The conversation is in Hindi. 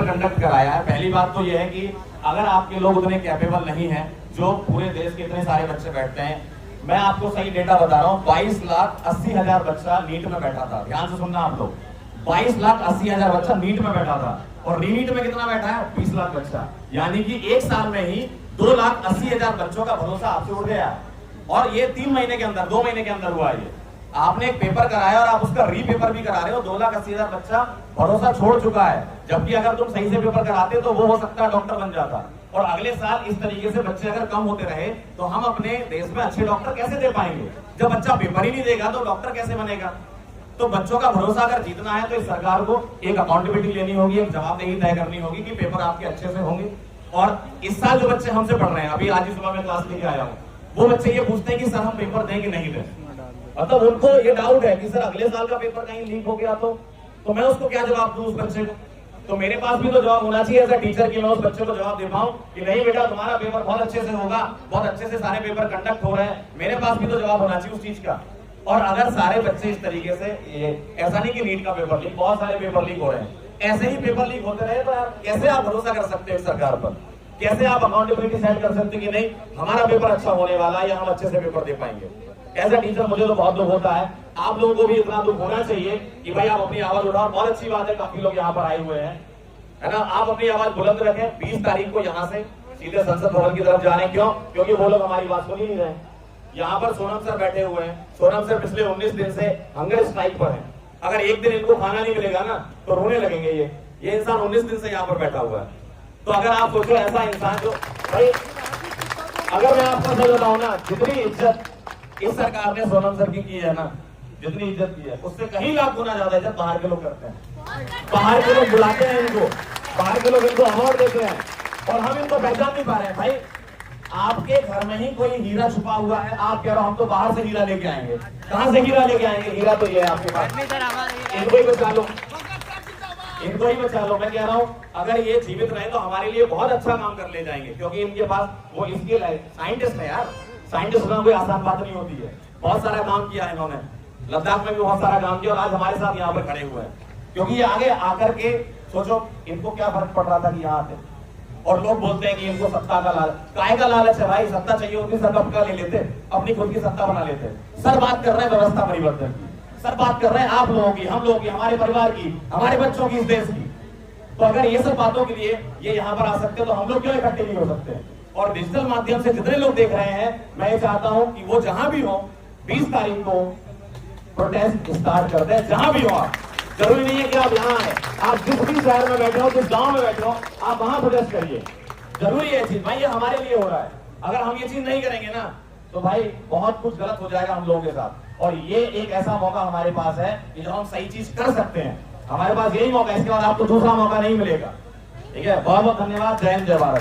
पेपर कंडक्ट कराया है। पहली बात तो यह है कि अगर आपके लोग उतने कैपेबल नहीं हैं जो पूरे देश के इतने सारे बच्चे बैठते हैं, मैं आपको सही डेटा बता रहा हूँ, 22,80,000 बच्चा नीट में बैठा था। ध्यान से सुनना आप लोग, 22,80,000 बच्चा नीट में बैठा था। और रीनीट में कितना बैठा है? 20 लाख बच्चा। यानी कि एक साल में ही 2,80,000 बच्चों का भरोसा आपसे उड़ गया। और ये 3 महीने के अंदर, 2 महीने के अंदर हुआ ये। आपने एक पेपर कराया और आप उसका रीपेपर भी करा रहे हो। 2,80,000 बच्चा भरोसा छोड़ चुका है। जबकि अगर तुम सही से पेपर कराते तो वो हो सकता है डॉक्टर बन जाता। और अगले साल इस तरीके से बच्चे अगर कम होते रहे तो हम अपने देश में अच्छे डॉक्टर कैसे दे पाएंगे? जब बच्चा पेपर ही नहीं देगा तो डॉक्टर कैसे बनेगा? तो बच्चों का भरोसा अगर जीतना है तो इस सरकार को एक अकाउंटेबिलिटी लेनी होगी, एक जवाबदेही तय करनी होगी कि पेपर आपके अच्छे से होंगे। और इस साल जो बच्चे हमसे पढ़ रहे हैं, अभी आज ही सुबह मैं क्लास लेके आया हूँ, वो बच्चे ये पूछते हैं कि सर हम पेपर दें कि नहीं दें। मतलब उनको ये डाउट है कि सर अगले साल का पेपर कहीं लीक हो गया तो मैं उसको क्या जवाब दूं उस बच्चे को? तो मेरे पास भी तो जवाब होना चाहिए एज अ टीचर कि मैं उस बच्चे को जवाब दे पाऊं कि नहीं बेटा तुम्हारा पेपर बहुत अच्छे से होगा, बहुत अच्छे से सारे पेपर कंडक्ट हो रहे हैं। मेरे पास भी तो जवाब होना चाहिए उस चीज का। और अगर सारे बच्चे इस तरीके से, ऐसा नहीं कि नीट का पेपर लीक, बहुत सारे पेपर लीक हो रहे हैं, ऐसे ही पेपर लीक होते रहे तो कैसे आप भरोसा कर सकते हो सरकार पर? कैसे आप अकाउंटेबिलिटी सेट कर सकते कि नहीं हमारा पेपर अच्छा होने वाला है या हम अच्छे से पेपर दे पाएंगे? एज अ टीचर मुझे तो बहुत दुख होता है। आप लोगों को भी इतना दुख होना चाहिए कि भाई आप अपनी आवाज उठाओ। बहुत अच्छी बात है, काफी लोग यहाँ पर आए हुए हैं, है ना। आप अपनी आवाज बुलंद रखें। 20 तारीख को यहाँ से सीधे संसद भवन की तरफ जा रहे हैं। क्यों? क्योंकि वो लोग हमारी बात सुन ही नहीं रहे। यहाँ पर सोनम सर बैठे हुए हैं। सोनम सर पिछले 19 दिन से हंगर स्ट्राइक पर हैं। अगर एक दिन इनको खाना नहीं मिलेगा ना तो रोने लगेंगे। ये इंसान 19 दिन से यहाँ पर बैठा हुआ है। तो अगर आप सोचो ऐसा इंसान जो, भाई अगर मैं आपको सच बताऊं ना, जितनी इज्जत इस सरकार ने सोनम सर की है ना, जितनी इज्जत की है उससे कहीं लाख गुना ज्यादा इज्जत बाहर के लोग करते हैं। बाहर के लोग बुलाते हैं इनको, बाहर के लोग इनको अवार्ड देते हैं और हम इनको पहचान नहीं पा रहे हैं। भाई आपके घर में ही कोई हीरा छुपा हुआ है, आप कह रहे हो हम तो बाहर से हीरा लेके आएंगे। कहां से हीरा लेके आएंगे? हीरा तो ये है आपके पास। इनको ही बचा लो, इनको ही बचा लो। मैं कह रहा हूँ अगर ये जीवित रहे तो हमारे लिए बहुत अच्छा काम कर ले जाएंगे, क्योंकि इनके पास वो स्किल है। साइंटिस्ट है यार, साइंटिस्ट होना कोई आसान बात नहीं होती है। बहुत सारा काम किया है इन्होंने, लद्दाख में भी बहुत सारा काम किया और आज हमारे साथ यहाँ पर खड़े हुए हैं। क्योंकि ये आगे आकर के सोचो इनको क्या फर्क पड़ रहा था कि यहाँ आते। और लोग बोलते हैं कि इनको सत्ता का लालच, काय का लालच है भाई? सत्ता चाहिए होती सर कब का ले लेते, अपनी खुद की सत्ता बना लेते। सर बात कर रहे हैं व्यवस्था परिवर्तन की, सर बात कर रहे हैं आप लोगों की, हम लोगों की, हमारे परिवार की, हमारे बच्चों की, इस देश की। तो अगर ये सब बातों के लिए ये यहाँ पर आ सकते तो हम लोग क्यों इकट्ठे नहीं हो सकते? और डिजिटल माध्यम से जितने लोग देख रहे हैं, मैं ये चाहता हूँ कि वो जहां भी हो 20 तारीख को प्रोटेस्ट स्टार्ट करते हैं। जहां भी हो आप, जरूरी नहीं है कि आप यहाँ आए, आप जिस भी शहर में बैठे हो, जिस गांव में बैठे हो, आप वहां प्रोटेस्ट करिए। जरूरी है चीज भाई, ये हमारे लिए हो रहा है। अगर हम ये चीज नहीं करेंगे ना तो भाई बहुत कुछ गलत हो जाएगा हम लोगों के साथ। और ये एक ऐसा मौका हमारे पास है कि जो हम सही चीज कर सकते हैं। हमारे पास यही मौका है, इसके बाद आपको दूसरा मौका नहीं मिलेगा। ठीक है, बहुत बहुत धन्यवाद। जय हिंद, जय भारत।